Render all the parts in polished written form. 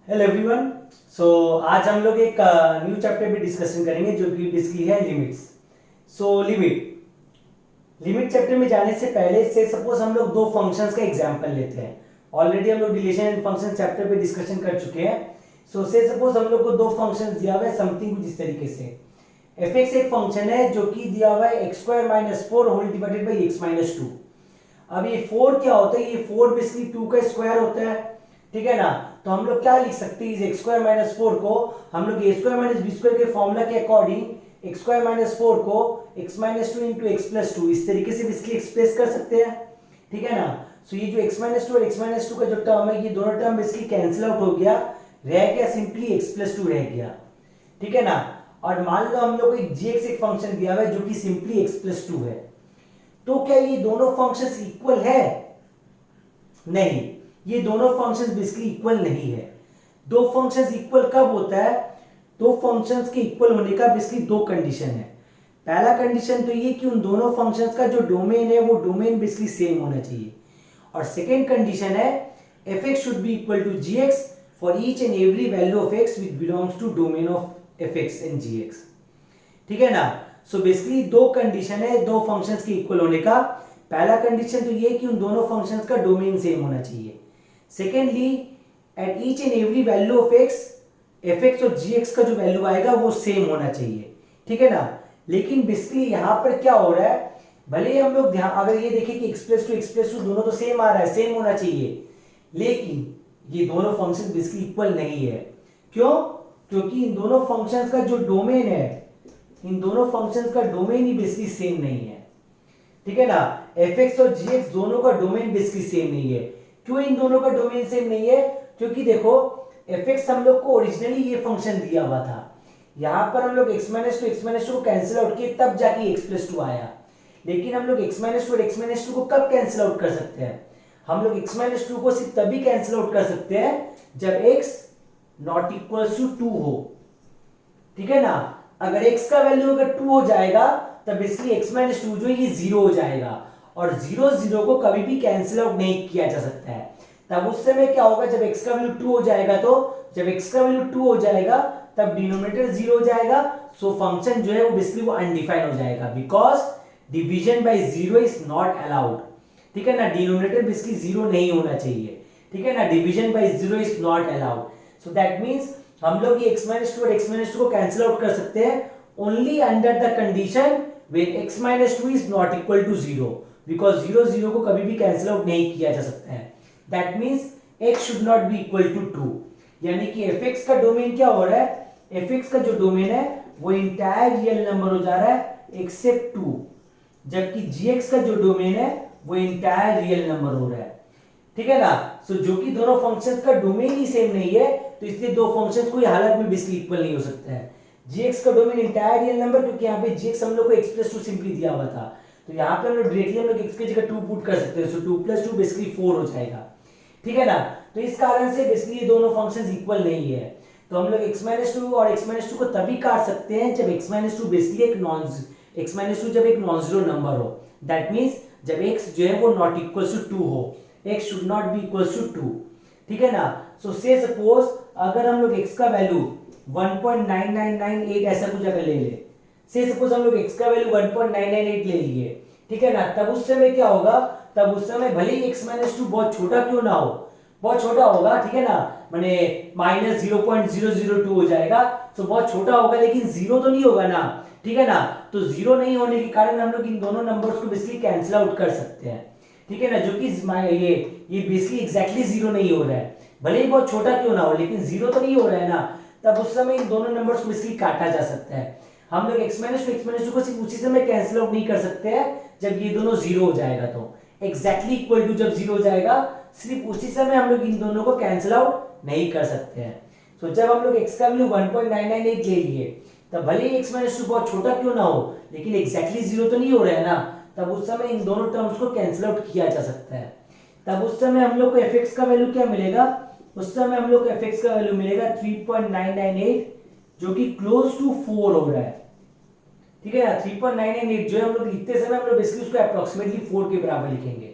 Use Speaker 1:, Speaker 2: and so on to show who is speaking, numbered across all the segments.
Speaker 1: Hello everyone. सो आज हम लोग एक न्यू चैप्टर पे डिस्कशन करेंगे जो कि बेसिकली है लिमिट्स। लिमिट चैप्टर में जाने से पहले से सपोज हम लोग दो फंक्शंस का एग्जांपल लेते हैं। ऑलरेडी हम लोग रिलेशन एंड फंक्शन चैप्टर पे डिस्कशन कर चुके हैं। से सपोज हम लोग को दो फंक्शंस दिया हुआ है समथिंग कुछ इस तरीके से। एफ एक्स एक फंक्शन है जो कि दिया हुआ है x square minus four whole divided by x minus two. अब ये फोर क्या होता है, ये फोर बेसिकली टू का स्क्वायर होता है, ठीक है ना। तो हम लोग क्या लिख सकते हैं, इस एक्स स्क्वायर माइनस फोर को हम लोग ए स्क्वायर माइनस बी स्क्वायर के फॉर्मूला के according X square minus four को X minus two into X plus two इस तरीके से बेसिकली एक्सप्रेस कर सकते हैं, ठीक है ना। सो ये जो एक्स माइनस टू और एक्स माइनस टू का जो टर्म है, ये दोनों टर्म बेसिकली कैंसिल आउट हो गया, रह गया सिंपली एक्स प्लस टू रह गया, ठीक है ना। और मान लो हम लोग को एक जी एक फंक्शन दिया हुआ है जो कि सिंपली एक्स प्लस टू है। तो क्या ये दोनों फंक्शंस इक्वल है? नहीं, ये दोनों फंक्शंस बेसिकली इक्वल नहीं है। दो फंक्शंस इक्वल कब होता है? दो फंक्शंस के इक्वल होने का बेसिकली दो कंडीशन है। पहला कंडीशन तो ये कि उन दोनों फंक्शंस का जो डोमेन है वो डोमेन बेसिकली सेम होना चाहिए। और सेकेंड कंडीशन है f x should be equal to g x for each and every value of x which belongs to domain of f x and g x, ठीक है ना। So basically दो condition है दो फंक्शंस के equal होने का। पहला कंडीशन तो ये कि उन दोनों फंक्शंस का डोमेन सेम होना चाहिए। Secondly at each and every value of x, F x और जी एक्स का जो वैल्यू आएगा वो सेम होना चाहिए, ठीक है ना। लेकिन बेसिकली यहां पर क्या हो रहा है, भले ही हम लोग ध्यान अगर ये देखें कि एक्स प्लस टू दोनों तो सेम आ रहा है, सेम होना चाहिए, लेकिन ये दोनों फंक्शन बेसिकली इक्वल नहीं है। क्यों? क्योंकि इन दोनों फंक्शंस का जो डोमेन है, इन दोनों फंक्शंस का डोमेन ही बेसिकली सेम नहीं है, ठीक है ना। एफ एक्स और जी एक्स दोनों का डोमेन बेसिकली सेम नहीं है। क्यों इन दोनों का डोमेन सेम नहीं है? क्योंकि देखो एफ एक्स हम लोग को ओरिजिनली ये फंक्शन दिया हुआ था, यहां पर हम लोग एक्स माइनस टू को कैंसिल आउट किए तब जाके एक्स प्लस टू आया। लेकिन हम लोग एक्स माइनस टू और एक्स माइनस टू को कब कैंसिल आउट कर सकते हैं? हम लोग एक्स माइनस टू को सिर्फ तभी कैंसिल आउट कर सकते हैं जब x not equal to two हो, ठीक है ना। अगर x का वैल्यू अगर 2 हो जाएगा तब बेसिकली x माइनस टू जो ये 0 हो जाएगा, और 0 0 को कभी भी कैंसिल आउट नहीं किया जा सकता है। तब उस समय क्या होगा, जब x का वैल्यू 2 हो जाएगा, तो जब x का वैल्यू 2 हो जाएगा तब डिनोमिनेटर 0 हो जाएगा। सो फंक्शन जो है वो बेसिकली वो अनडिफाइन हो जाएगा, because division by 0 is not allowed, ठीक है ना। डिनोमिनेटर बेसिकली 0 नहीं होना चाहिए, ठीक है ना। Division by 0 is not allowed. So that means हम लोग ये x माइनस टू और x माइनस टू को कैंसिल आउट कर सकते हैं only under the condition when x minus two is not equal to 0, because 0 0 को कभी भी कैंसिल आउट नहीं किया जा सकता है। That means x should not be equal to 2, यानी कि fx का डोमेन क्या हो रहा है, fx का जो डोमेन है वो इंटायर रियल नंबर हो जा रहा है एक्सेप्ट 2, जबकि gx का जो डोमेन है वो इंटायर रियल नंबर हो रहा है, ठीक है ना। सो जो कि दोनों फंक्शंस का डोमेन ही सेम नहीं है, तो इसलिए दो फंक्शंस कोई हालत में बेसिकली इक्वल नहीं हो सकता है। gx का डोमेन इंटायर रियल नंबर, क्योंकि यहाँ पे gx हम लोग को x प्लस टू सिंपली दिया हुआ था, तो यहाँ पे हम लोग डायरेक्टली हम लोग x की जगह 2 पुट कर सकते हैं। सो 2 प्लस 2 बेसिकली 4 हो जाएगा, ठीक है ना। तो इस कारण से बेसिकली ये दोनों फंक्शंस इक्वल नहीं है। तो हम लोग x माइनस टू और x माइनस टू को तभी काट सकते हैं जब x minus to basically x minus to जब एक नॉन जीरो नंबर हो। दैट मीन्स जब x जो है वो नॉट इक्वल टू 2 हो, x should not be equal to 2, ठीक है ना। सो से सपोज अगर हम लोग x का वैल्यू 1.9998 ऐसा कुछ अगर ले ले, से सपोज हम लोग x का वैल्यू 1.998 ले लिए, ठीक है ना। तब उस समय क्या होगा, तब उस समय भले ही x माइनस टू बहुत छोटा क्यों ना हो, बहुत छोटा होगा, ठीक है ना, माने माइनस 0.002 हो जाएगा, तो बहुत छोटा होगा, लेकिन जीरो तो नहीं होगा ना, ठीक है ना। तो जीरो नहीं होने के कारण हम लोग इन दोनों नंबर्स को बेसिकली कैंसिल आउट कर सकते हैं, ठीक है ना। जो कि ये बेसिकली एग्जैक्टली जीरो नहीं हो रहा है, भले ही बहुत छोटा क्यों ना हो, लेकिन जीरो तो नहीं हो रहा है ना। तब उस समय इन दोनों नंबर्स को बेसिकली काटा जा सकता है। हम लोग x माइनस टू को सिर्फ उसी समय कैंसिल आउट नहीं कर सकते हैं जब ये दोनों जीरो हो जाएगा, तो एग्जैक्टली इक्वल टू जब जीरो हो जाएगा सिर्फ उसी समय हम लोग इन दोनों को कैंसिल आउट नहीं कर सकते हैं। तो जब हम लोग x का वैल्यू 1.998 ले लिए, तब भले ही x माइनस टू बहुत छोटा क्यों ना हो, लेकिन एग्जैक्टली जीरो तो नहीं हो रहा है ना। तब उस समय इन दोनों टर्म्स को कैंसिल आउट किया जा सकता है। तब उस समय हम लोग को fx का वैल्यू क्या मिलेगा, उस समय हम लोग को fx का वैल्यू मिलेगा 3.998, जो कि क्लोज टू 4 हो रहा है, ठीक है ना। 3.998 जो है हम लोग लिखते समय हम लोग बेसिकली उसको अप्रोक्सीमेटली 4 के बराबर लिखेंगे।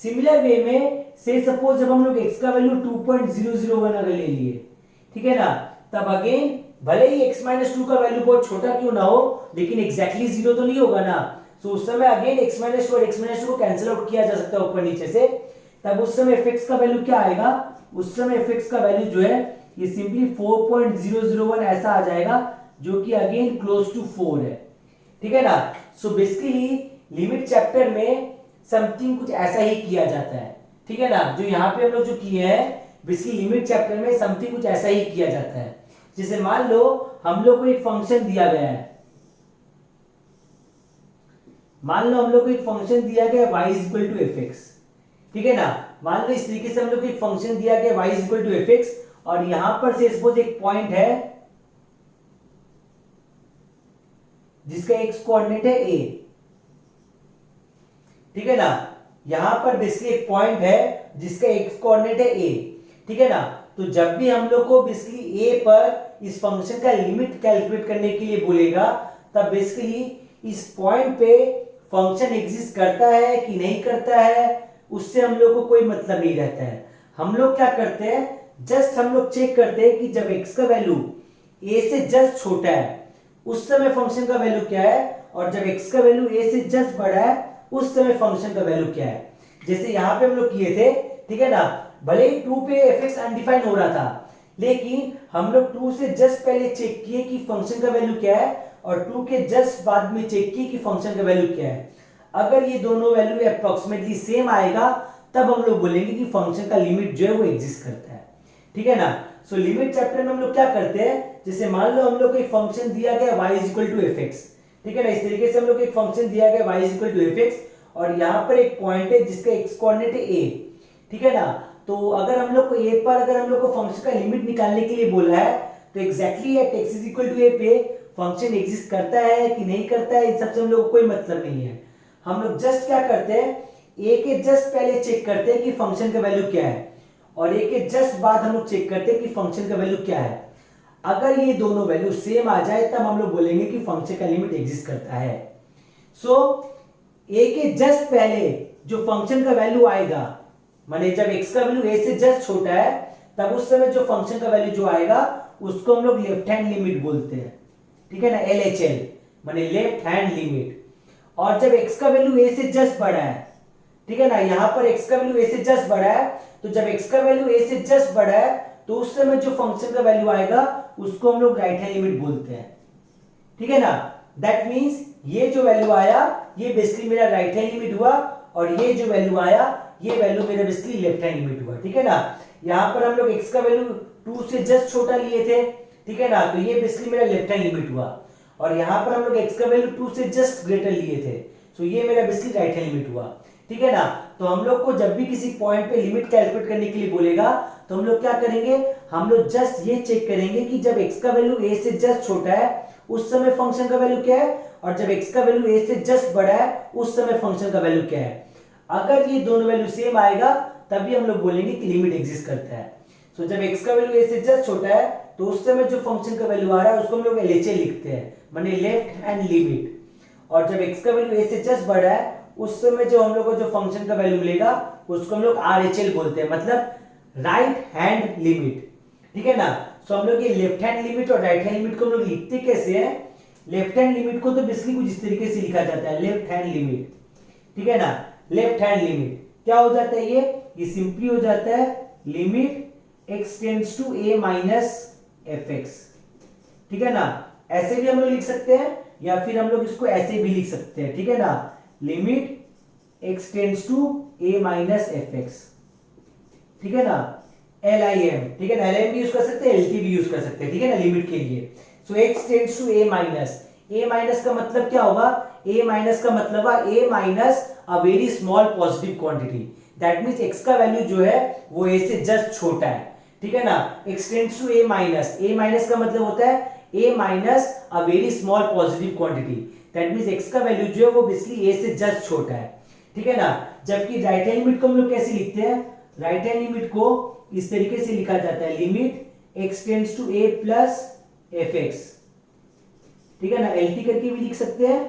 Speaker 1: सिमिलर वे में से सपोज जब हम लोग x का वैल्यू 2.001 अगर ले लिए, ठीक है ना, तब अगेन भले ही x माइनस टू का वैल्यू बहुत छोटा क्यों ना हो, लेकिन एग्जैक्टली जीरो तो नहीं होगा ना। सो उस समय अगेन x माइनस टू और x माइनस टू को कैंसिल आउट किया जा सकता है ऊपर नीचे से, तब उस समय fx का वैल्यू क्या आएगा, उस समय fx का वैल्यू जो है ये सिंपली 4.001 ऐसा आ जाएगा, जो कि अगेन क्लोज टू 4 है। ठीक है ना। सो बेसिकली लिमिट चैप्टर में समथिंग कुछ ऐसा ही किया जाता है। ठीक है ना, जो यहाँ पे हम लोग जो किए हैं बेसिकली लिमिट चैप्टर में समथिंग कुछ ऐसा ही किया जाता है। जैसे मान लो हम लोग को एक फंक्शन दिया गया है, मान लो हम लोग को एक फंक्शन दिया गया y is equal to f x. ठीक है ना, मान लो इस तरीके से हम लोग को एक फंक्शन दिया गया y is equal to f x, और यहां पर से सपोज एक पॉइंट है जिसका x कोऑर्डिनेट है a। ठीक है ना, यहां पर बेसिकली एक पॉइंट है जिसका x कोऑर्डिनेट है a। ठीक है ना, तो जब भी हम लोग को बेसिकली a पर इस फंक्शन का लिमिट कैलकुलेट करने के लिए बोलेगा, तब बेसिकली इस पॉइंट पे फंक्शन एग्जिस्ट करता है कि नहीं करता है उससे हम लोग को कोई मतलब नहीं रहता है। हम लोग क्या करते हैं, जस्ट हम लोग चेक करते हैं कि जब x का वैल्यू a से जस्ट छोटा है उस समय फंक्शन का वैल्यू क्या है, और जब x का वैल्यू a से जस्ट बड़ा है उस समय फंक्शन का वैल्यू क्या है। जैसे यहां पे हम लोग किए थे, ठीक है ना, भले ही 2 पे fx अनडिफाइंड हो रहा था, लेकिन हम लोग 2 से जस्ट पहले चेक किए कि फंक्शन का वैल्यू क्या है, और 2 के जस्ट बाद में चेक किए कि फंक्शन का वैल्यू क्या है। अगर ये दोनों वैल्यू अप्रोक्सीमेटली सेम आएगा तब हम लोग बोलेंगे कि फंक्शन का लिमिट जो है वो एग्जिस्ट करता है। ठीक है ना। सो लिमिट चैप्टर में हम लोग क्या करते हैं, जैसे मान लो हम लोग को एक फंक्शन दिया गया y is equal to f x. ठीक है ना, इस तरीके से हम लोग को एक फंक्शन दिया गया y is equal to f x, और यहाँ पर एक पॉइंट है जिसका x कोऑर्डिनेट है a। ठीक है ना, तो अगर हम लोग को a पर अगर हम लोग को फंक्शन का लिमिट निकालने के लिए बोला है, तो exactly at x is equal to a पे फंक्शन एग्जिस्ट करता है कि नहीं करता है इन सबसे हम लोग को कोई मतलब नहीं है। हम लोग जस्ट क्या करते हैं, a के जस्ट पहले चेक करते हैं कि फंक्शन का वैल्यू क्या है, और a के जस्ट बाद हम लोग चेक करते हैं कि फंक्शन का वैल्यू क्या है। अगर ये दोनों वैल्यू सेम आ जाए तब हम लोग बोलेंगे कि फंक्शन का लिमिट एग्जिस्ट करता है। सो a के जस्ट पहले जो फंक्शन का वैल्यू आएगा, माने जब x का वैल्यू a से जस्ट छोटा है तब उस समय जो फंक्शन का वैल्यू जो आएगा उसको हम लोग लेफ्ट हैंड लिमिट बोलते हैं। ठीक है ना, LHL माने लेफ्ट हैंड लिमिट। और जब x का वैल्यू a से जस्ट बड़ा है, ठीक है ना, यहां पर x का वैल्यू a से जस्ट बड़ा है, तो जब x का वैल्यू a से जस्ट बड़ा है तो उस समय जो फंक्शन का वैल्यू आएगा उसको हम लोग राइट हैंड लिमिट बोलते हैं। ठीक है ना, दैट मींस ये जो वैल्यू आया ये बेसिकली मेरा राइट हैंड लिमिट हुआ, और ये जो वैल्यू आया ये वैल्यू मेरा बेसिकली लेफ्ट हैंड लिमिट हुआ। ठीक है ना, यहां पर हम लोग x का वैल्यू 2 से जस्ट छोटा लिए थे, ठीक है ना, तो ये बेसिकली मेरा लेफ्ट हैंड लिमिट हुआ, और यहां पर हम लोग x का वैल्यू 2 से जस्ट ग्रेटर लिए थे, सो ये मेरा बेसिकली राइट हैंड लिमिट हुआ। ठीक है ना, तो हम लोग को जब भी किसी पॉइंट पे लिमिट कैलकुलेट करने के लिए बोलेगा तो हम लोग क्या करेंगे, हम लोग जस्ट ये चेक करेंगे कि जब x का वैल्यू a से जस्ट छोटा है उस समय फंक्शन का वैल्यू क्या है, और जब x का वैल्यू a से जस्ट बड़ा है उस समय फंक्शन का वैल्यू क्या है। अगर ये दोनों वैल्यू सेम आएगा तभी हम लोग बोलेंगे कि लिमिट एग्जिस्ट करता है। सो जब x का वैल्यू a से जस्ट छोटा है तो उस समय जो फंक्शन का वैल्यू आ रहा है उसको हम लोग LHL लिखते हैं, माने लेफ्ट हैंड लिमिट। और जब x का वैल्यू a से जस्ट बड़ा है उस समय जो हम लोग को जो फंक्शन का वैल्यू मिलेगा उसको हम लोग RHL बोलते हैं, मतलब राइट हैंड लिमिट। ठीक है ना, सो हम लोग ये लेफ्ट हैंड लिमिट और राइट हैंड लिमिट को हम लोग लिखते कैसे हैं, लेफ्ट हैंड लिमिट को तो बेसिकली कुछ इस तरीके से लिखा जाता है, लेफ्ट हैंड लिमिट। ठीक है ना, लेफ्ट हैंड लिमिट क्या हो जाता है, ये सिंपली हो जाता है limit x tends to a minus f x. ठीक है ना, ऐसे भी हम लोग लिख सकते हैं या फिर हम लोग इसको ऐसे भी लिख सकते हैं। ठीक है ना, limit x tends to a minus f x. ठीक है ना, LIM, ठीक है ना, LIM भी यूज कर सकते हैं, LT भी यूज कर सकते हैं। ठीक है ना, लिमिट के लिए। So x tends to a minus का मतलब क्या होगा, a माइनस का मतलब है a minus a very small positive quantity. That means x का वैल्यू जो है वो a से जस्ट छोटा है। ठीक है ना, x tends to a minus का मतलब होता है a minus a very small positive quantity. That means x का वैल्यू जो है वो बेसिकली a से जस्ट छोटा है। ठीक है ना, जबकि राइट हैंड लिमिट को हम लोग कैसे लिखते हैं, राइट हैंड लिमिट को इस तरीके से लिखा जाता है, limit x tends to a plus F x. ठीक है ना, LT करके भी लिख सकते हैं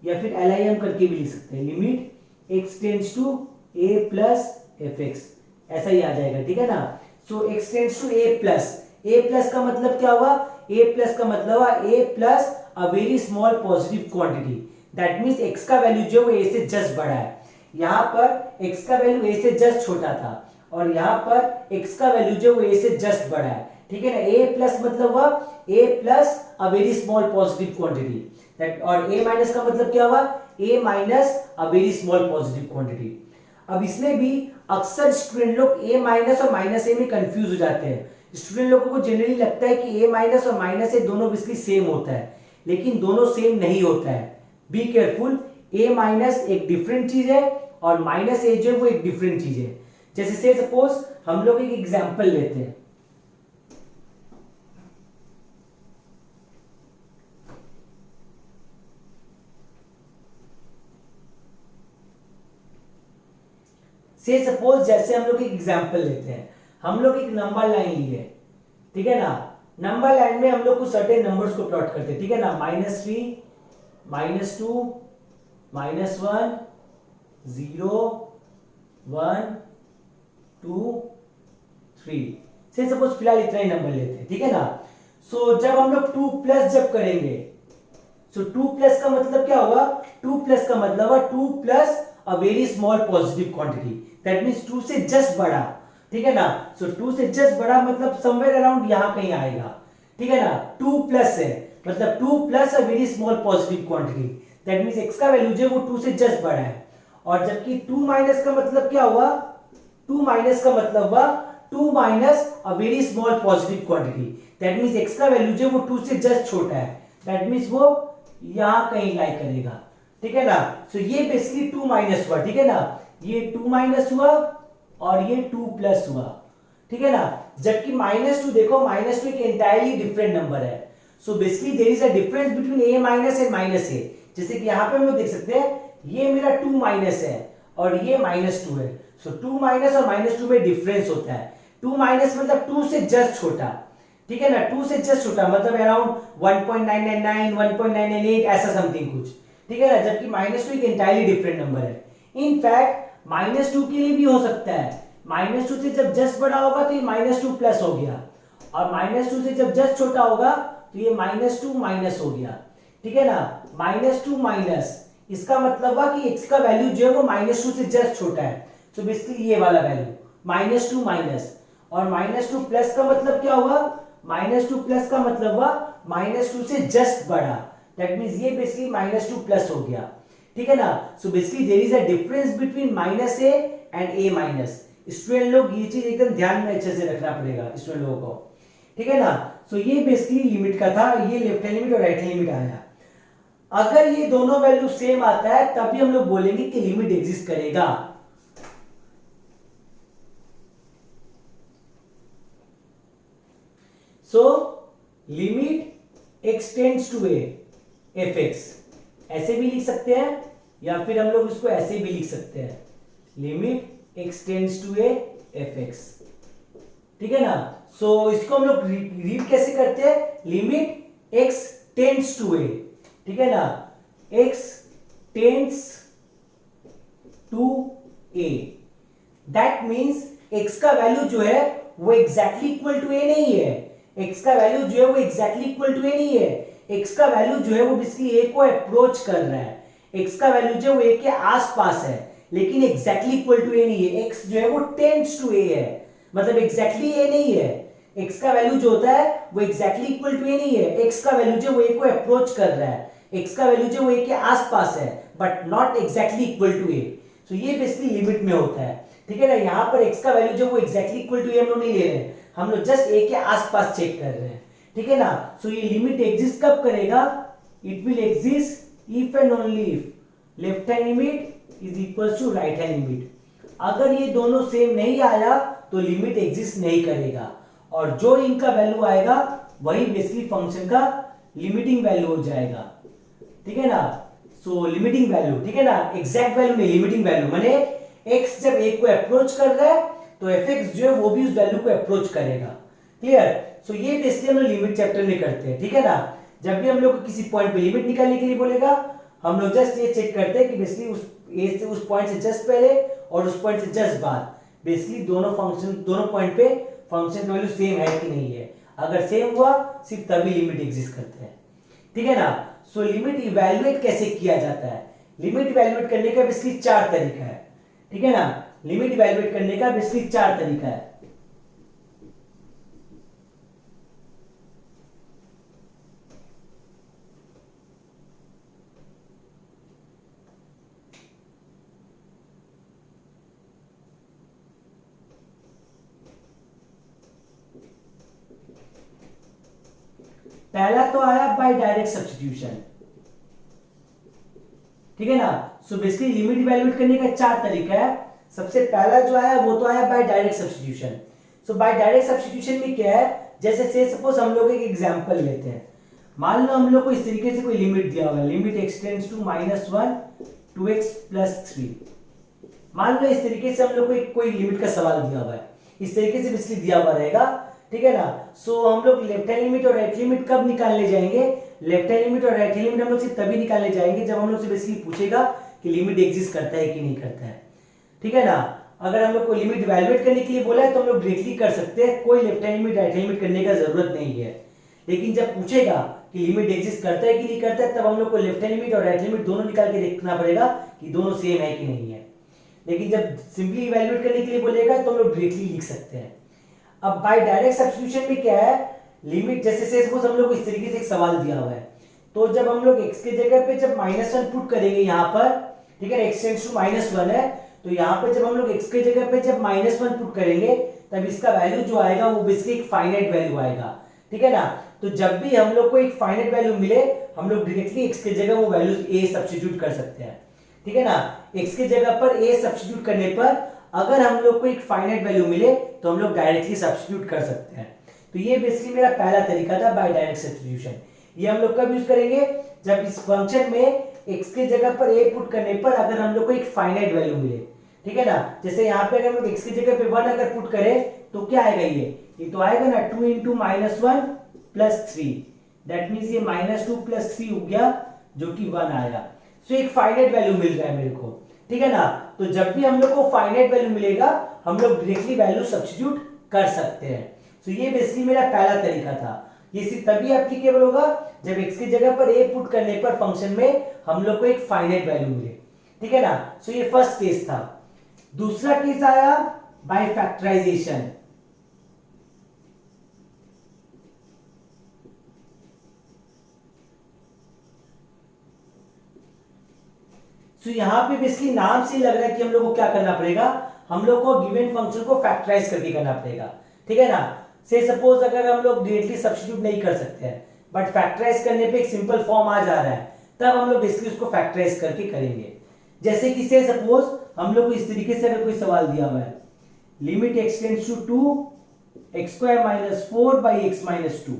Speaker 1: या फिर LIM करके भी लिख सकते हैं, limit x tends to a plus F x, ऐसा ही आ जाएगा। ठीक है ना, so x tends to a plus, A plus का मतलब क्या हुआ, ए प्लस का मतलब हुआ A plus a very small positive quantity, that means X का वैल्यू जो है वो ए से जस्ट बड़ा है। यहाँ पर एक्स का वैल्यू ए से जस्ट छोटा था और यहाँ पर एक्स का वैल्यू जो है वो ए से जस्ट बड़ा है, ठीक है ना। ए प्लस मतलब हुआ A plus a very small positive quantity, that, और ए माइनस का मतलब क्या हुआ, A minus a very small positive quantity. अब इसमें भी अक्सर स्टूडेंट लोग ए माइनस और माइनस ए में कंफ्यूज हो जाते हैं। स्टूडेंट लोगों को जनरली लगता है कि ए माइनस और माइनस ए दोनों बेसिकली सेम होता है, लेकिन दोनों सेम नहीं होता है। बी केयरफुल, ए माइनस एक डिफरेंट चीज है और माइनस ए जो है वो एक डिफरेंट चीज है। जैसे से सपोज हम लोग एक एग्जांपल लेते हैं, से सपोज जैसे हम लोग एक एग्जांपल लेते हैं, हम लोग एक नंबर लाइन लिए, ठीक है ना। नंबर लाइन में हम लोग कुछ सर्टेन नंबर्स को प्लॉट करते हैं, ठीक है ना। -3, -2, -1, 0, 1, 2, 3 से सपोज फिलहाल इतना ही नंबर लेते हैं, ठीक है ना। सो जब हम लोग 2 प्लस जब करेंगे, सो 2 प्लस का मतलब क्या होगा, 2 प्लस का मतलब है 2 plus a very small positive quantity, that means 2 से जस्ट बड़ा, ठीक है ना। सो 2 से जस्ट बड़ा मतलब समवेयर अराउंड यहां कहीं आएगा, ठीक है ना। 2 प्लस है मतलब 2 plus a very small positive quantity, that means x का वैल्यू जो है वो 2 से जस्ट बड़ा है। और जबकि 2 माइनस का मतलब क्या हुआ, 2 माइनस का मतलब हुआ 2 minus a very small positive quantity, that means x का वैल्यू जो है वो 2 से जस्ट छोटा है, दैट मींस वो यहां कहीं लाई करेगा, ठीक है ना। सो ये बेसिकली 2 माइनस हुआ, ठीक है ना। ये 2 माइनस हुआ और ये 2 प्लस हुआ, ठीक है ना। जबकि -2 देखो, -2 एक एंटायरली डिफरेंट नंबर है। So basically there is a difference between a minus and minus a। जैसे कि यहां पे हम लोग देख सकते हैं ये मेरा 2 माइनस है और ये -2 है। सो 2 माइनस और -2 में डिफरेंस होता है। 2 माइनस मतलब 2 से जस्ट छोटा, ठीक है ना। 2 से जस्ट छोटा मतलब अराउंड 1.999 1.998 ऐसा समथिंग कुछ, ठीक है ना। जबकि -2 एक एंटायरली डिफरेंट नंबर है। इनफैक्ट -2 के लिए भी हो सकता है, -2 से जब जस्ट बड़ा होगा तो ये -2 प्लस हो गया और -2 से जब जस्ट छोटा होगा तो ये -2 माइनस हो गया, ठीक है ना। -2 माइनस, इसका मतलब हुआ कि x का वैल्यू जो है वो -2 से जस्ट छोटा है। सो बेसिकली ये वाला वैल्यू -2 माइनस, और -2 प्लस का मतलब क्या हुआ, -2 प्लस का मतलब हुआ -2 से जस्ट बड़ा, दैट मींस ये बेसिकली -2 प्लस हो गया, ठीक है ना। So basically there is a difference between -a and a minus. Student लोग ये चीज एकदम ध्यान में अच्छे से रखना पड़ेगा स्टूडेंट लोगों को, ठीक है ना। सो ये बेसिकली लिमिट का था, ये लेफ्ट हैंड लिमिट और राइट हैंड लिमिट आया। अगर ये दोनों वैल्यू सेम आता है तभी हम लोग बोलेंगे कि लिमिट एग्जिस्ट करेगा। So limit x tends to a fx, ऐसे भी लिख सकते हैं या फिर हम लोग इसको ऐसे भी लिख सकते हैं, limit x tends to a fx, ठीक है ना। सो इसको हम लोग रीड कैसे करते हैं, limit x tends to a, ठीक है ना। x tends to a, that means x का वैल्यू जो है वो एग्जैक्टली इक्वल टू a नहीं है। x का वैल्यू जो है वो एग्जैक्टली इक्वल टू a नहीं है। x का वैल्यू जो है वो बेसिकली a को अप्रोच कर रहा है। x का वैल्यू जो है वो a के आसपास है लेकिन एग्जैक्टली इक्वल टू a नहीं है। x जो है वो टेंड्स टू a है, मतलब एग्जैक्टली a नहीं है। x का वैल्यू जो होता है वो एग्जैक्टली इक्वल टू a नहीं है। x का वैल्यू जो वो a को अप्रोच कर रहा है, x का वैल्यू जो वो a के आसपास है but not exactly equal to a। So ये बेसिकली लिमिट में होता है, ठीक है ना। यहाँ पर x का वैल्यू जो वो एग्जैक्टली इक्वल टू a हम लोग नहीं ले रहे हैं, हम लोग जस्ट a के आसपास चेक कर रहे हैं, ठीक है ना। सो ये लिमिट एग्जिस्ट कब करेगा, it will exist if and only if left hand limit is equal to right hand limit. अगर ये दोनों सेम नहीं आया तो लिमिट एग्जिस्ट नहीं करेगा और जो इनका वैल्यू आएगा वही बेसिकली फंक्शन का लिमिटिंग वैल्यू हो जाएगा, ठीक है ना। सो लिमिटिंग वैल्यू, ठीक है ना, एग्जैक्ट वैल्यू नहीं, लिमिटिंग वैल्यू माने x जब a को अप्रोच कर रहा है तो fx जो है वो भी उस वैल्यू को अप्रोच करेगा, क्लियर। सो ये बेसिकली हम लोग लिमिट चैप्टर में करते हैं, ठीक है ना। जब भी हम लोग किसी पॉइंट पे लिमिट निकालने के लिए बोलेगा हम लोग जस्ट ये चेक करते हैं कि बेसिकली उस a से उस पॉइंट से जस्ट पहले और उस पॉइंट से जस्ट बाद बेसिकली दोनों फंक्शन दोनों पॉइंट पे फंक्शन की वैल्यू सेम है कि नहीं है। अगर सेम हुआ सिर्फ तभी लिमिट एग्जिस्ट करते हैं, ठीक है ना। सो लिमिट इवैल्यूएट कैसे किया जाता है? लिमिट इवैल्यूएट करने का बेसिकली 4 तरीका है, ठीक है ना। लिमिट इवैल्यूएट करने का बेसिकली 4 तरीका है। पहला तो आया बाय डायरेक्ट सब्स्टिट्यूशन, ठीक है ना। सो बेसिकली लिमिट इवैल्यूएट करने का 4 तरीका है। सबसे पहला जो आया वो तो आया बाय डायरेक्ट सब्स्टिट्यूशन। सो बाय डायरेक्ट सब्स्टिट्यूशन में क्या है, जैसे से सपोज हम लोग एक एग्जांपल लेते हैं। मान लो हम लोग को इस तरीके से कोई लिमिट दिया हुआ है, limit x tends to -1 2x + 3। मान लो इस तरीके से हम लोग को कोई लिमिट का सवाल दिया हुआ है, इस तरीके से बेसिकली दिया हुआ रहेगा, ठीक है ना। सो हम लोग लेफ्ट हैंड लिमिट और राइट लिमिट कब निकालने जाएंगे? लेफ्ट हैंड लिमिट और राइट हैंड लिमिट हम लोग सिर्फ तभी निकालने जाएंगे जब हम लोग से बेसिकली पूछेगा कि लिमिट एग्जिस्ट करता है कि नहीं करता है, ठीक है ना। अगर हम लोग को लिमिट इवैल्यूएट करने के लिए बोला है तो हम लोग डायरेक्टली कर सकते हैं, कोई left hand limit right hand limit करने का जरूरत नहीं है। लेकिन जब पूछेगा कि लिमिट एग्जिस्ट करता है कि नहीं करता है, तब हम लोग को लेफ्ट हैंड लिमिट और राइट हैंड लिमिट दोनों निकाल के देखना पड़ेगा कि दोनों सेम है कि नहीं है। लेकिन जब सिंपली इवैल्यूएट करने के लिए बोलेगा तो हम लोग डायरेक्टली लिख सकते हैं। अब बाय डायरेक्ट सब्स्टिट्यूशन में क्या है, लिमिट जैसे से सपोज हम लोग को इस तरीके से एक सवाल दिया हुआ है, तो जब हम लोग x के जगह पे जब -1 पुट करेंगे यहाँ पर, ठीक है ना, x टेंड्स टू -1 है, तो यहाँ पे जब हम लोग x के जगह पे जब -1 पुट करेंगे तब इसका वैल्यू जो आएगा वो बेसिकली एक फाइनाइट वैल्यू आएगा, ठीक है ना। तो जब भी हम लोग को एक फाइनाइट वैल्यू मिले हम लोग डायरेक्टली x के जगह वो वैल्यू a सब्स्टिट्यूट कर सकते हैं, ठीक है ना। x के जगह पर a सब्स्टिट्यूट करने पर अगर हम लोग को एक फाइनाइट वैल्यू मिले तो हम लोग डायरेक्टली सब्स्टिट्यूट कर सकते हैं। तो ये बेसिकली मेरा पहला तरीका था बाय डायरेक्ट सब्स्टिट्यूशन। ये हम लोग कब यूज करेंगे? जब इस फंक्शन में x के जगह पर a पुट करने पर अगर हम लोग को एक फाइनाइट वैल्यू मिले, ठीक है ना। जैसे यहाँ पे अगर हम लोग x की जगह पे 1 अगर पुट करें तो क्या आएगा, ये तो आएगा ना 2 × -1 + 3, दैट मींस ये -2 + 3 हो गया जो कि 1 आया। सो एक फाइनाइट वैल्यू मिल रहा है मेरे को, ठीक है ना। तो जब भी हम लोग को फाइनाइट वैल्यू मिलेगा हम लोग डायरेक्टली वैल्यू सब्स्टिट्यूट कर सकते हैं। सो ये बेसिकली मेरा पहला तरीका था। ये सिर्फ तभी एप्लीकेबल होगा जब x की जगह पर a पुट करने पर फंक्शन में हम लोग को एक फाइनाइट वैल्यू मिले, ठीक है ना। सो ये फर्स्ट केस था। दूसरा केस आया बाय फैक्टराइजेशन। तो यहां पे बेसिकली नाम से लग रहा है कि हम लोग को क्या करना पड़ेगा, हम लोग को गिवन फंक्शन को फैक्टराइज करके करना पड़ेगा, ठीक है ना। से सपोज अगर हम लोग डायरेक्टली सब्स्टिट्यूट नहीं कर सकते हैं बट फैक्टराइज करने पे एक सिंपल फॉर्म आ जा रहा है, तब हम लोग बेसिकली उसको फैक्टराइज करके करेंगे। जैसे कि से सपोज हम लोग को इस तरीके से अगर कोई सवाल दिया हुआ है, limit x tends to 2x² - 4/x-2।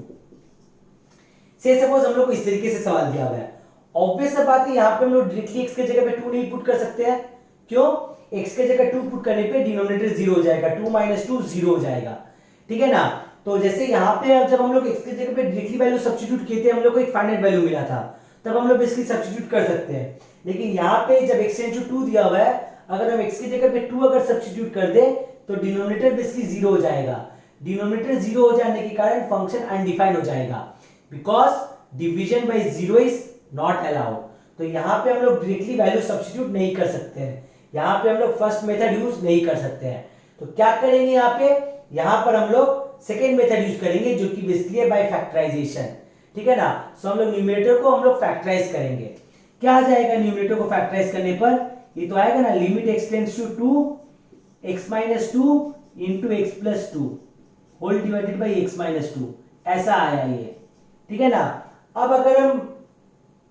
Speaker 1: से सपोज हम लोग को इस तरीके से सवाल दिया हुआ है, ऑब्वियस बात है यहाँ पे हम लोग डायरेक्टली x के जगह पे 2 नहीं पुट कर सकते हैं। क्यों? x के जगह 2 पुट करने पे डिनोमिनेटर 0 हो जाएगा, 2 - 2 0 हो जाएगा, ठीक है ना। तो जैसे यहाँ पे जब हम लोग x के जगह पे डायरेक्टली वैल्यू सब्स्टिट्यूट किए थे हम लोग को एक फाइनाइट वैल्यू मिला था, तब हम लोग बेसिकली सब्स्टिट्यूट कर सकते हैं। लेकिन यहाँ पे जब x टेंड्स टू 2 दिया हुआ है, अगर हम x की जगह पे 2 अगर सब्स्टिट्यूट कर दे तो डिनोमिनेटर बेसिकली 0 हो जाएगा। डिनोमिनेटर 0 हो जाने के कारण फंक्शन अनडिफाइंड हो जाएगा, because division by 0 is not allowed. तो यहाँ पे हम लोग डायरेक्टली वैल्यू सब्स्टिट्यूट नहीं कर सकते हैं, यहाँ पे हम लोग फर्स्ट मेथड यूज नहीं कर सकते हैं। तो क्या करेंगे यहाँ पे, यहाँ पर हम लोग सेकेंड मेथड यूज करेंगे जो कि बेसिकली है बाय फैक्टराइजेशन, ठीक है ना। सो हम लोग न्यूमरेटर को हम लोग फैक्टराइज करेंगे। क्या आ जाएगा न्यूमरेटर को फैक्टराइज करने पर, ये तो आएगा ना limit x tends to 2x-2 × x+2 whole divided by x-2, ऐसा आया ये, ठीक है ना। अब अगर हम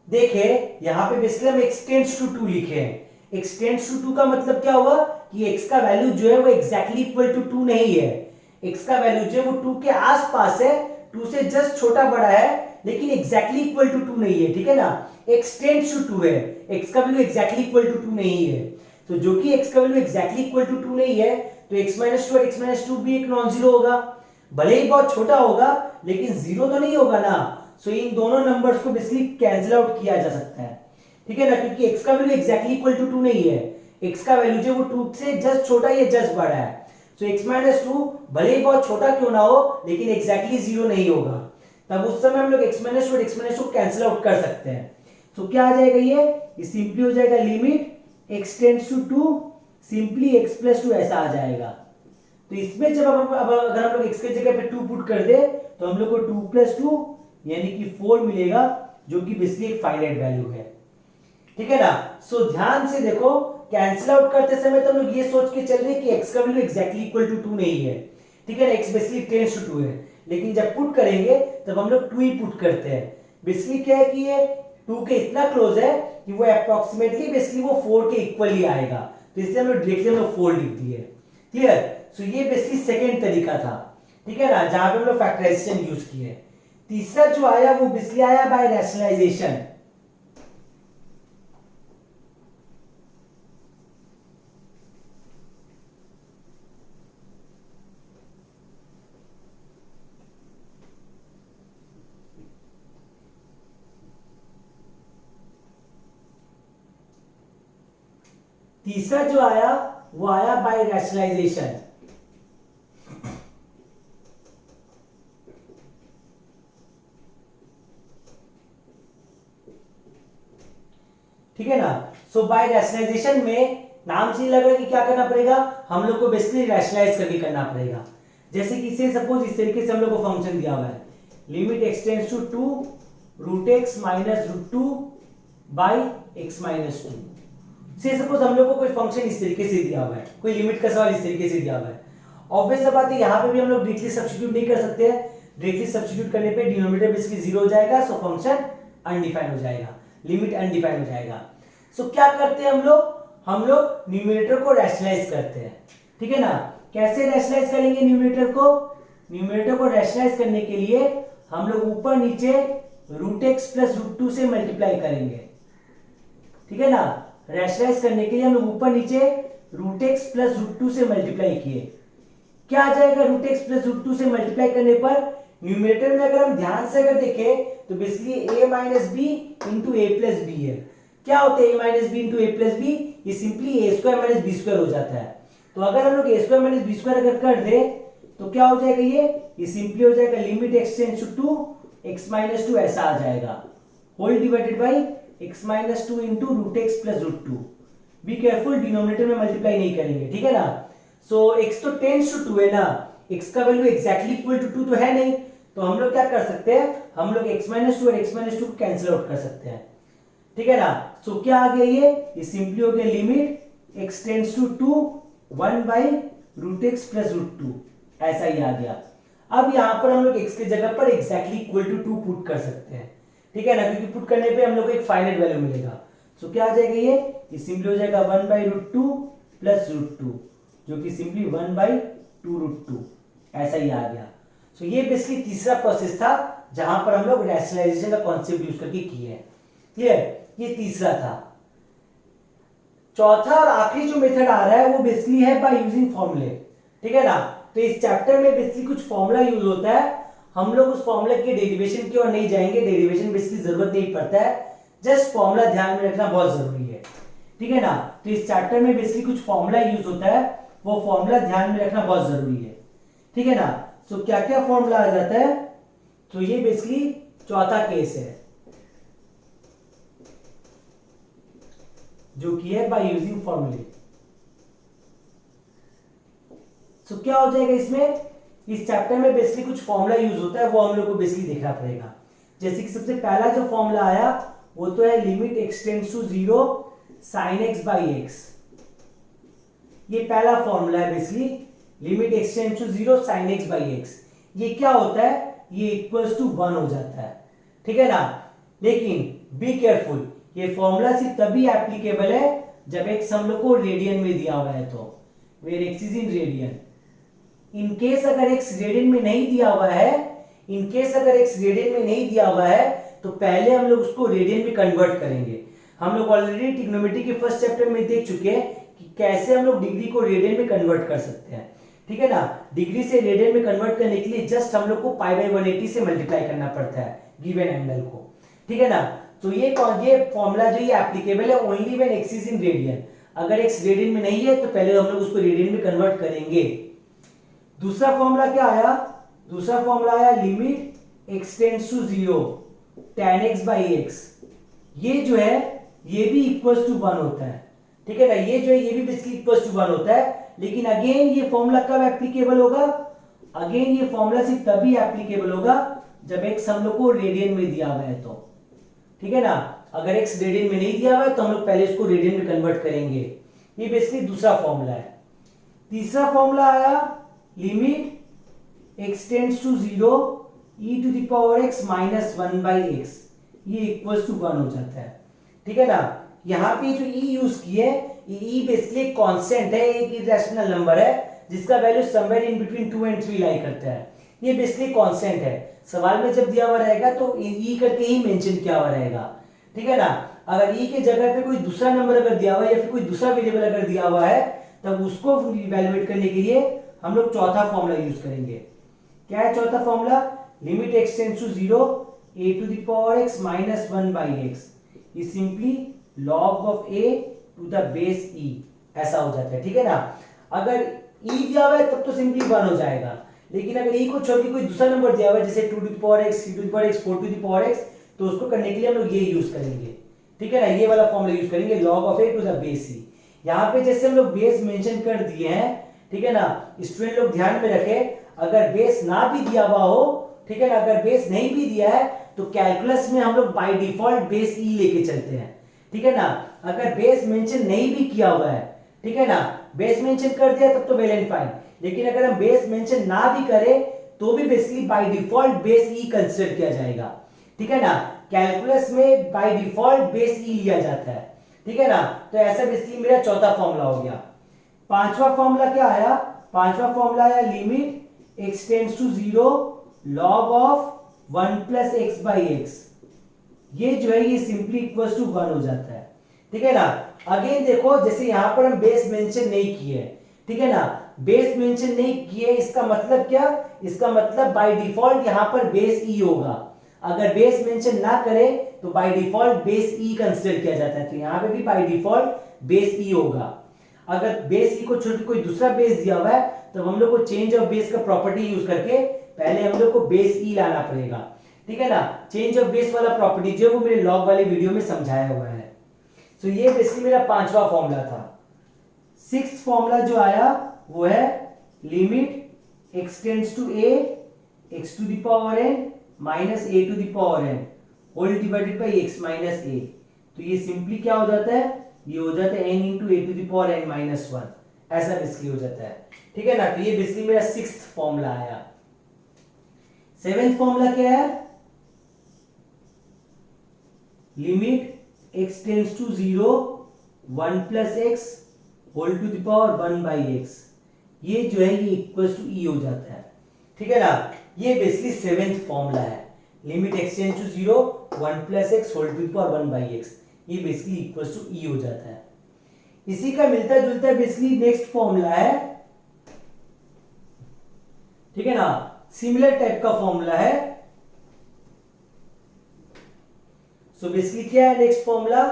Speaker 1: देखें यहाँ पे बेसिकली हम x टेंड्स टू 2 लिखे हैं। x टेंड्स टू 2 का मतलब क्या हुआ कि x का वैल्यू जो है वो एग्जैक्टली इक्वल टू 2 नहीं है, x का वैल्यू जो है वो 2 के आसपास है, 2 से जस्ट छोटा बड़ा है लेकिन एग्जैक्टली इक्वल टू 2 नहीं है, ठीक है ना। x टेंड्स टू 2 है, x का वैल्यू एग्जैक्टली इक्वल टू 2 नहीं है। तो जो कि x का वैल्यू एग्जैक्टली इक्वल टू 2 नहीं है तो x-2 और x-2 भी एक नॉन जीरो होगा, भले ही बहुत छोटा होगा लेकिन जीरो तो नहीं होगा ना। सो इन दोनों नंबर्स को बेसिकली कैंसिल आउट किया जा सकता है, ठीक है ना, क्योंकि x का वैल्यू एग्जैक्टली इक्वल टू 2 नहीं है, x का वैल्यू जो वो 2 से जस्ट छोटा या जस्ट बड़ा है। सो x माइनस टू भले ही बहुत छोटा क्यों ना हो लेकिन एग्जैक्टली जीरो नहीं होगा, तब उस समय हम लोग x माइनस टू और x minus to cancel out कर सकते हैं। तो क्या आ जाएगा ये सिंपली हो जाएगा limit x tends to 2 simply x plus two ऐसा आ जाएगा। तो इसमें जब अब अगर हम लोग x के जगह पे 2 पुट कर दे तो हम लोग को 2 प्लस 2 यानी कि 4 मिलेगा, जो कि बेसिकली एक फाइनाइट वैल्यू है। ठीक है ना। सो ध्यान से देखो, कैंसिल आउट करते समय तो हम लोग ये सोच के चल रहे हैं कि x का वैल्यू एग्जैक्टली इक्वल टू 2 नहीं है। ठीक है ना, x बेसिकली टेंड्स टू 2 है, लेकिन जब पुट करेंगे तब हम लोग 2 ही पुट करते हैं। बेसिकली क्या है कि ये 2 के इतना क्लोज है कि वो अप्रोक्सीमेटली बेसिकली वो 4 के इक्वल ही आएगा, तो इसलिए हम लोग डायरेक्टली हम लोग 4 लिख दिए। क्लियर। सो ये बेसिकली सेकंड तरीका था, ठीक है ना, जहां पे हम लोग फैक्टराइजेशन यूज किए। तीसरा जो आया वो बेसिकली आया बाय रैशनलाइजेशन। तीसरा जो आया वो आया बाय रैशनलाइजेशन। ठीक है ना। सो बाय रैशनलाइजेशन में नाम से ही लग रहा है कि क्या करना पड़ेगा, हम लोग को बेसिकली रैशनलाइज करके करना पड़ेगा। जैसे कि से सपोज इस तरीके से हम लोग को फंक्शन दिया हुआ है limit x tends to 2 root x minus root 2 by x minus 2। Say suppose हम लोग को कोई फंक्शन इस तरीके से दिया हुआ है, कोई लिमिट का सवाल इस तरीके से दिया हुआ है। ऑब्वियस बात है यहाँ पे भी हम लोग डायरेक्टली सब्स्टिट्यूट नहीं कर सकते हैं। डायरेक्टली सब्स्टिट्यूट करने पे डिनोमिनेटर बेसिकली जीरो हो जाएगा, सो फंक्शन अनडिफाइंड हो जाएगा, लिमिट अनडिफाइंड हो जाएगा। सो क्या करते हैं हम लोग न्यूमरेटर को रैशनलाइज करते हैं। ठीक है ना। कैसे रैशनलाइज करेंगे न्यूमरेटर को? न्यूमरेटर को रैशनलाइज करने के लिए हम लोग ऊपर नीचे रूट एक्स प्लस रूट 2 से मल्टीप्लाई करेंगे। ठीक है ना। रैशनलाइज करने के लिए हम लोग ऊपर नीचे रूट एक्स प्लस रूट 2 से मल्टीप्लाई किए, क्या आ जाएगा रूट एक्स प्लस रूट 2 से मल्टीप्लाई करने पर न्यूमरेटर में अगर हम ध्यान से अगर देखें तो basically a minus b into a plus b है। क्या होता है a minus b into a plus b? ये simply a square minus B square हो जाता है। तो अगर हम लोग ए स्क्वायर माइनस बी स्क्वायर अगर कर दे तो क्या हो जाएगा, ये सिंपली हो जाएगा limit x tends to 2 x minus 2 ऐसा आ जाएगा, whole divided by x minus 2 into root x plus root 2। Be careful, denominator में मल्टीप्लाई नहीं करेंगे। ठीक है ना। सो x तो टेंड्स टू 2 है ना, x का वैल्यू एग्जैक्टली इक्वल टू 2 तो है नहीं, तो हम लोग क्या कर सकते हैं, हम लोग x माइनस 2 और x माइनस 2 को कैंसिल आउट कर सकते हैं। ठीक है ना। सो क्या आ गया, ये सिंपली हो गया limit x tends to 2 1 by root x plus root 2 ऐसा ही आ गया। अब यहां पर हम लोग x के जगह पर एग्जैक्टली इक्वल टू 2 पुट कर सकते हैं। ठीक है ना, क्योंकि पुट करने पे हम लोग को एक फाइनाइट वैल्यू मिलेगा। सो क्या आ जाएगा, ये सिंपली हो जाएगा 1 बाई रूट 2 प्लस रूट 2, जो कि सिंपली 1 बाई 2 रूट 2 ऐसा ही आ गया। सो ये बेसिकली तीसरा प्रोसेस था जहां पर हम लोग रैशनलाइजेशन का कॉन्सेप्ट यूज करके किए हैं। क्लियर, ये तीसरा था। चौथा और आखिरी जो मेथड आ रहा है वो बेसिकली है बाय यूजिंग फॉर्मूले। ठीक है ना। तो इस चैप्टर में बेसिकली कुछ फॉर्मूला यूज होता है, हम लोग उस फॉर्मूले के डेरिवेशन की ओर नहीं जाएंगे, डेरिवेशन बेसिकली जरूरत नहीं पड़ता है, जस्ट फॉर्मूला ध्यान में रखना बहुत जरूरी है। ठीक है ना। तो इस चैप्टर में बेसिकली कुछ फॉर्मूला यूज होता है, वो फॉर्मूला ध्यान में रखना बहुत जरूरी है। ठीक है ना। सो क्या क्या फॉर्मूला आ जाता है, तो ये बेसिकली चौथा केस है जो कि है बाय यूजिंग फॉर्मूले। सो क्या हो जाएगा इसमें, इस चैप्टर में बेसिकली कुछ फॉर्मूला यूज होता है, वो हम लोग को बेसिकली देखना पड़ेगा। जैसे कि सबसे पहला जो फॉर्मूला आया वो तो है limit x tends to 0 sine x by x. ये पहला फॉर्मूला है basically, limit x tends to 0 sine x by x. ये क्या होता है, ये इक्वल्स टू 1 हो जाता है। ठीक है ना। लेकिन बी केयरफुल, ये फॉर्मूला सिर्फ तभी एप्लीकेबल है जब एक्स हम लोग को रेडियन में दिया हुआ है, तो where x is in radian. In case अगर एक्स रेडियन में नहीं दिया हुआ है, इन केस अगर एक्स रेडियन में नहीं दिया हुआ है तो पहले हम लोग उसको रेडियन में कन्वर्ट करेंगे। हम लोग ऑलरेडी ट्रिग्नोमेट्री के फर्स्ट चैप्टर में देख चुके हैं कि कैसे हम लोग डिग्री को रेडियन में कन्वर्ट कर सकते हैं। ठीक है ना। डिग्री से रेडियन में कन्वर्ट करने के लिए जस्ट हम लोग को पाई बाई 180 से मल्टीप्लाई करना पड़ता है गिवन एंगल को। ठीक है ना। तो ये फॉर्मूला जो ये एप्लीकेबल है only when x is in radian. अगर एक्स रेडियन में नहीं है तो पहले हम लोग उसको रेडियन में कन्वर्ट करेंगे। दूसरा फॉर्मूला क्या आया, दूसरा फॉर्मूला आया limit x tends to 0 tan x by x, ये जो है ये भी इक्वल्स टू 1 होता है, ठीक है ना, ये जो है ये भी बेसिकली इक्वल्स टू 1 होता है। लेकिन अगेन ये फॉर्मूला कब एप्लीकेबल होगा, अगेन ये फॉर्मूला सिर्फ तभी एप्लीकेबल होगा जब x हम लोग को रेडियन में दिया हुआ है तो, ठीक है ना। अगर x रेडियन में नहीं दिया हुआ है तो हम लोग पहले इसको रेडियन में कन्वर्ट करेंगे। ये बेसिकली दूसरा फॉर्मूला है। तीसरा फॉर्मूला आया limit x tends to 0 e to the power x minus 1 by x, ये इक्वल्स टू 1 हो जाता है, ठीक है ना। यहाँ पे जो e यूज किए, ये e बेसिकली एक कांस्टेंट है, एक इरेशनल नंबर है जिसका value somewhere in between 2 and 3 लाई करता है। ये बेसिकली कांस्टेंट है, सवाल में जब दिया हुआ रहेगा तो e करके ही मेंशन किया हुआ रहेगा, ठीक है ना। अगर e के जगह पे कोई दूसरा नंबर अगर दिया हुआ है या फिर कोई दूसरा वेरिएबल अगर दिया हुआ है तब उसको इवैल्यूएट करने के लिए हम लोग चौथा फॉर्मूला यूज करेंगे। क्या है चौथा formula, limit x tends to 0 a to the power x minus 1 by x is simply log of a to the base e, ऐसा हो जाता है, ठीक है ना। अगर e दिया हुआ है तब तो सिंपली 1 हो जाएगा, लेकिन अगर e को छोड़ के कोई दूसरा नंबर दिया हुआ है जैसे 2 to the power x 3 to the power x 4 to the power x, तो उसको करने के लिए हम लोग ये यूज करेंगे, ठीक है ना, ये वाला फॉर्मूला यूज करेंगे log of a to the base e। यहाँ पे जैसे हम लोग बेस मेंशन कर दिए हैं, ठीक है ना, स्टूडेंट लोग ध्यान में रखें, अगर बेस ना भी दिया हुआ हो, ठीक है ना, अगर बेस नहीं भी दिया है तो कैलकुलस में हम लोग बाय डिफॉल्ट बेस ई लेके चलते हैं, ठीक है ना। अगर बेस मेंशन नहीं भी किया हुआ है, ठीक है ना, बेस मेंशन कर दिया तब तो वेल एंड फाइन, लेकिन अगर हम बेस मेंशन ना भी करें तो भी basically by default base E consider किया जाएगा, ठीक है ना। कैलकुलस में बाय डिफॉल्ट बेस ई लिया जाता है, ठीक है ना। तो ऐसा बेसिकली मेरा चौथा फॉर्मूला हो गया। पांचवा फॉर्मूला क्या आया, पांचवा फॉर्मूला आया limit x tends to 0 log of 1 plus x by x, ये जो है ये सिंपली इक्वल्स टू 1 हो जाता है, ठीक है ना। अगेन देखो जैसे यहां पर हम बेस मेंशन नहीं किए, ठीक है ना, बेस मेंशन नहीं किए, इसका मतलब क्या, इसका मतलब बाय डिफॉल्ट यहां पर बेस ई होगा। अगर बेस मेंशन ना करें तो by default base E consider किया जाता है, तो यहां पे भी बाय डिफॉल्ट बेस ई होगा। अगर बेस ई को छोड़ के कोई दूसरा बेस दिया हुआ है तो हम लोग को चेंज ऑफ बेस का प्रॉपर्टी यूज करके पहले हम लोग को बेस ई लाना पड़ेगा, ठीक है ना। चेंज ऑफ बेस वाला प्रॉपर्टी जो वो मेरे लॉग वाले वीडियो में समझाया हुआ है। सो ये बेसिकली मेरा पांचवा फॉर्मूला था। सिक्स्थ फॉर्मूला जो आया वो है limit x tends to a x to the power n minus a to the power n whole divided by x minus a। तो ये सिंपली क्या हो जाता है, ये हो जाता है n into a to the power n minus 1, ऐसा बेसिकली हो जाता है, ठीक है ना। तो ये बेसिकली मेरा सिक्स्थ फॉर्मूला आया। सेवेंथ फॉर्मूला क्या है, limit x tends to 0 1 plus x whole to the power 1 by x, ये जो है ये इक्वल्स टू e हो जाता है, ठीक है ना। ये बेसिकली सेवेंथ फॉर्मूला है, limit x tends to 0 1 plus x whole to the power 1 by x, ये बेसिकली इक्वल्स टू e हो जाता है। इसी का मिलता जुलता बेसिकली नेक्स्ट फॉर्मूला है, ठीक है ना, सिमिलर टाइप का फॉर्मूला है। सो बेसिकली क्या है नेक्स्ट फॉर्मूला,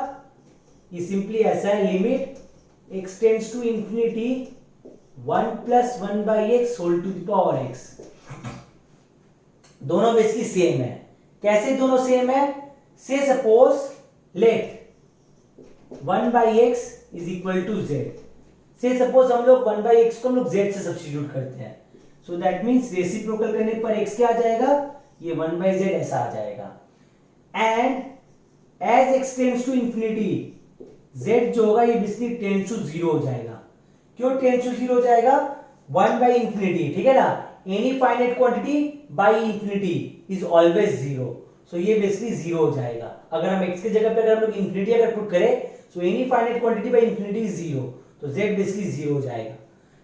Speaker 1: ये सिंपली ऐसा है limit x tends to infinity 1 plus 1 by x whole to the power x। दोनों बेसिकली सेम है। कैसे दोनों सेम है, say suppose let 1 by x is equal to z, say suppose हम लोग 1 बाई एक्स को हम लोग z से सब्स्टिट्यूट करते हैं, सो दैट मींस रेसिप्रोकल करने पर x क्या आ जाएगा, ये 1 बाई z ऐसा आ जाएगा। And as x tends to infinity z जो होगा ये बेसिकली टेंड्स टू 0 हो जाएगा। क्यों टेंड्स टू 0 हो जाएगा, 1 बाई इंफिनिटी, ठीक है ना, any finite quantity by infinity is always 0, सो ये बेसिकली 0 हो जाएगा। अगर हम x की जगह पे अगर हम लोग इंफिनिटी अगर पुट करें so any finite quantity by infinity is 0, तो z बेसिकली 0 हो जाएगा,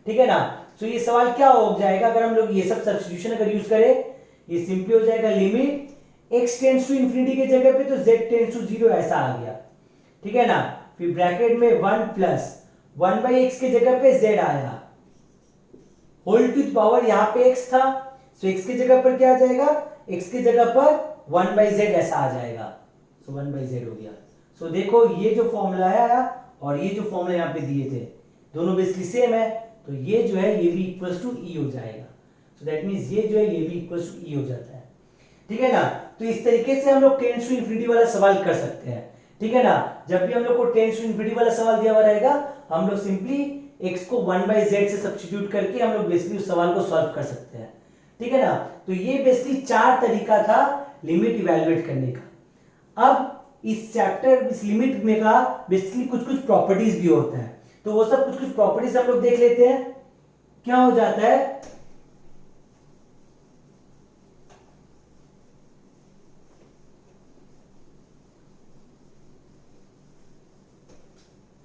Speaker 1: ठीक है ना। सो ये सवाल क्या हो जाएगा अगर हम लोग ये सब सब्स्टिट्यूशन अगर यूज करें, ये सिंपली हो जाएगा limit x tends to infinity के जगह पे तो z टेंड्स टू 0 ऐसा आ गया, ठीक है ना। फिर ब्रैकेट में 1 प्लस 1 बाई एक्स के जगह पे z आया, होल टू द पावर यहाँ पे x था, सो x की जगह पर क्या आ जाएगा, x की जगह पर 1 बाई z ऐसा आ जाएगा, सो 1 बाई z हो गया। सो देखो ये जो फॉर्मूला आया और ये जो फॉर्मूला यहाँ पे दिए थे दोनों बेसिकली सेम है, तो ये जो है ये भी इक्वल्स टू ई हो जाएगा। सो दैट मीन्स ये जो है ये भी इक्वल्स टू ई हो जाता है, ठीक है ना। तो इस तरीके से हम लोग टेंस टू इन्फिनिटी वाला सवाल कर सकते हैं, ठीक है ना। जब भी हम लोग को टेंस टू इन्फिनिटी वाला सवाल दिया हुआ रहेगा, हम लोग सिंपली x को 1/z से सब्स्टिट्यूट करके हम लोग बेसिकली उस सवाल को सॉल्व कर सकते हैं, ठीक है ना। तो ये बेसिकली 4 तरीका था लिमिट इवैल्यूएट करने का। अब इस चैप्टर इस लिमिट में का बेसिकली कुछ कुछ प्रॉपर्टीज भी होता है, तो वो सब कुछ कुछ प्रॉपर्टीज हम लोग देख लेते हैं। क्या हो जाता है,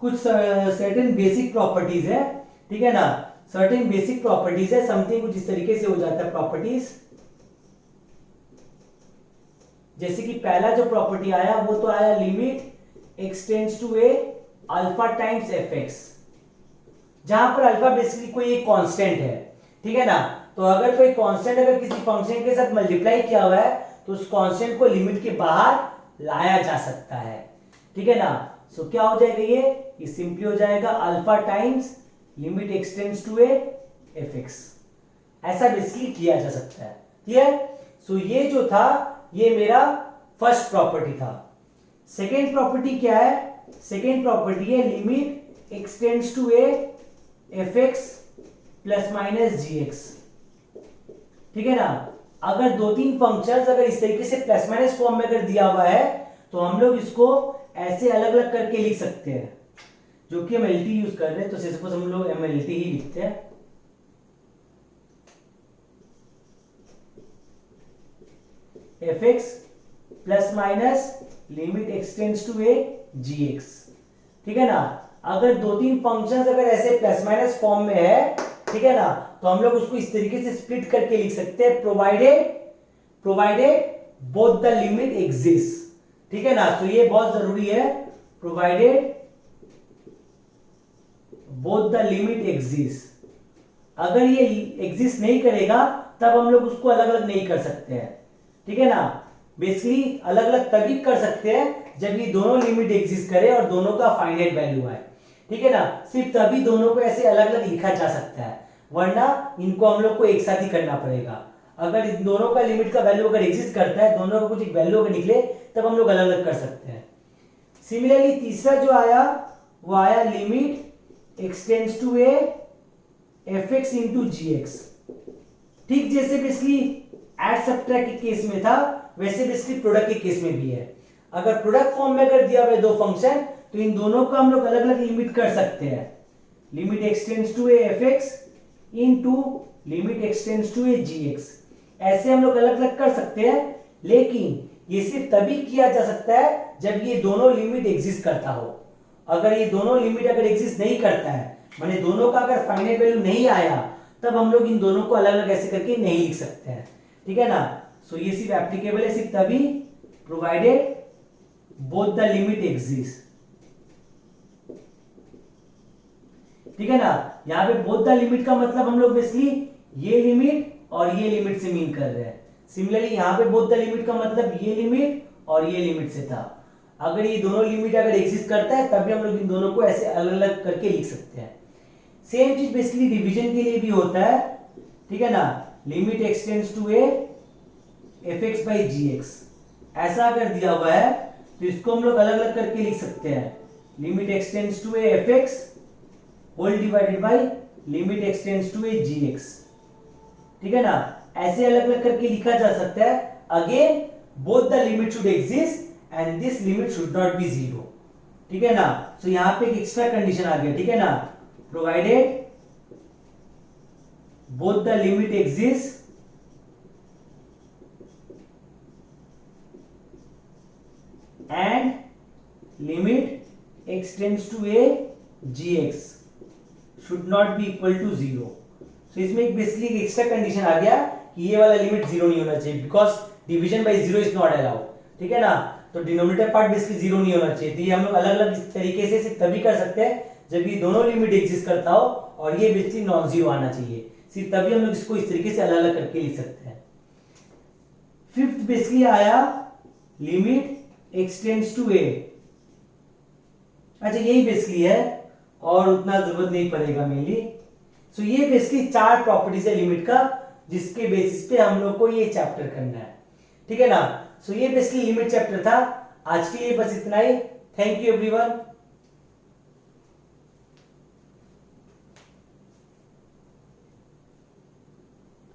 Speaker 1: कुछ सर्टेन बेसिक प्रॉपर्टीज है, ठीक है ना। सर्टेन बेसिक प्रॉपर्टीज है, समथिंग कुछ इस तरीके से हो जाता है प्रॉपर्टीज। जैसे कि पहला जो प्रॉपर्टी आया वो तो आया limit x tends to a alpha times f x, जहां पर अल्फा बेसिकली कोई एक कांस्टेंट है, ठीक है ना। तो अगर कोई कांस्टेंट अगर किसी फंक्शन के साथ मल्टीप्लाई किया हुआ है तो उस कांस्टेंट को लिमिट के बाहर लाया जा सकता है, ठीक है ना। सो क्या हो जाएगा, ये सिंपली हो जाएगा alpha times limit x tends to a f x. ऐसा बेसिकली किया जा सकता है, ठीक है। सो ये जो था ये मेरा फर्स्ट प्रॉपर्टी था। सेकेंड प्रॉपर्टी क्या है, सेकेंड प्रॉपर्टी है limit x tends to a f x plus minus g x, ठीक है ना। अगर 2-3 फंक्शंस अगर इस तरीके से प्लस माइनस फॉर्म में अगर दिया हुआ है तो हम लोग इसको ऐसे अलग अलग करके लिख सकते हैं, जो कि हम एलटी यूज कर रहे हैं। तो सपोज हम लोग एमएलटी ही लिखते हैं, f x plus minus limit x tends to a g x, ठीक है ना। अगर 2-3 फंक्शंस अगर ऐसे प्लस माइनस फॉर्म में है, ठीक है ना, तो हम लोग उसको इस तरीके से स्प्लिट करके लिख सकते हैं, provided both the limit exist, ठीक है ना। तो ये बहुत जरूरी है, provided both the limit exist. अगर ये एग्जिस्ट नहीं करेगा तब हम लोग उसको अलग अलग नहीं कर सकते हैं, ठीक है ना। बेसिकली अलग अलग तभी कर सकते हैं जब ये दोनों लिमिट एग्जिस्ट करे और दोनों का फाइनाइट वैल्यू आए, ठीक है ना। सिर्फ तभी दोनों को ऐसे अलग अलग लिखा जा सकता है, वरना इनको हम लोग को एक साथ ही करना पड़ेगा। अगर इन दोनों का लिमिट का वैल्यू अगर एग्जिस्ट करता है, दोनों का कुछ एक वैल्यू अगर निकले तब हम लोग अलग अलग कर सकते हैं। सिमिलरली तीसरा जो आया वो आया limit x tends to a f x into g x, ठीक जैसे बेसिकली एड सब्ट्रैक्ट के केस में था वैसे बेसिकली प्रोडक्ट के केस में भी है। अगर प्रोडक्ट फॉर्म में अगर दिया हुआ है 2 फंक्शन तो इन दोनों को हम लोग अलग अलग लिमिट कर सकते हैं, limit x tends to a f x into limit x tends to a g x. ऐसे हम लोग अलग अलग कर सकते हैं, लेकिन ये सिर्फ तभी किया जा सकता है जब ये दोनों लिमिट एग्जिस्ट करता हो। अगर ये दोनों लिमिट अगर एग्जिस्ट नहीं करता है, माने दोनों का अगर फाइनाइट वैल्यू नहीं आया, तब हम लोग इन दोनों को अलग अलग ऐसे करके नहीं लिख सकते हैं, ठीक है ना। सो ये सिर्फ एप्लीकेबल है सिर्फ तभी provided both the limit exist, ठीक है ना। यहां पे बोथ द लिमिट का मतलब हम लोग बेसिकली ये लिमिट और ये लिमिट से मीन कर रहे हैं। सिमिलरली यहां पे बोथ द लिमिट का मतलब ये लिमिट और ये लिमिट से था। अगर ये दोनों लिमिट अगर एग्जिस्ट करता है तभी हम लोग इन दोनों को ऐसे अलग अलग करके लिख सकते हैं। सेम चीज बेसिकली डिवीजन के लिए भी होता है, ठीक है ना। Limit x tends to a f x by g x, ऐसा अगर दिया हुआ है तो इसको हम लोग अलग अलग करके लिख सकते हैं, limit x tends to a f x whole divided by limit x tends to a g x, ठीक है ना। ऐसे अलग अलग करके लिखा जा सकता है। Again both the limit should exist and this limit should not B zero, ठीक है ना। सो यहां पे एक एक्स्ट्रा कंडीशन आ गया, ठीक है ना, provided both the limit exists and limit x tends to a gx should not be equal to 0। so इसमें एक बेसिकली एक्स्ट्रा कंडीशन आ गया कि ये वाला लिमिट 0 नहीं होना चाहिए, because division by 0 is not allowed, ठीक है ना। तो डिनोमिनेटर पार्ट बेसिकली 0 नहीं होना चाहिए। तो ये हम लोग अलग अलग इस तरीके से तभी कर सकते हैं जब ये दोनों लिमिट एग्जिस्ट करता हो और ये बेसिकली नॉन जीरो आना चाहिए, सिर्फ तभी हम लोग इसको इस तरीके से अलग अलग करके लिख सकते हैं। फिफ्थ बेसिकली आया लिमिट एक्स टेंड्स टू ए, अच्छा यही बेसिकली है और उतना जरूरत नहीं पड़ेगा मेनली। सो ये बेसिकली 4 प्रॉपर्टीज है लिमिट का, जिसके बेसिस पे हम लोग को ये चैप्टर करना है, ठीक है ना। सो ये बेसिकली लिमिट चैप्टर था। आज के लिए बस इतना ही। Thank you everyone.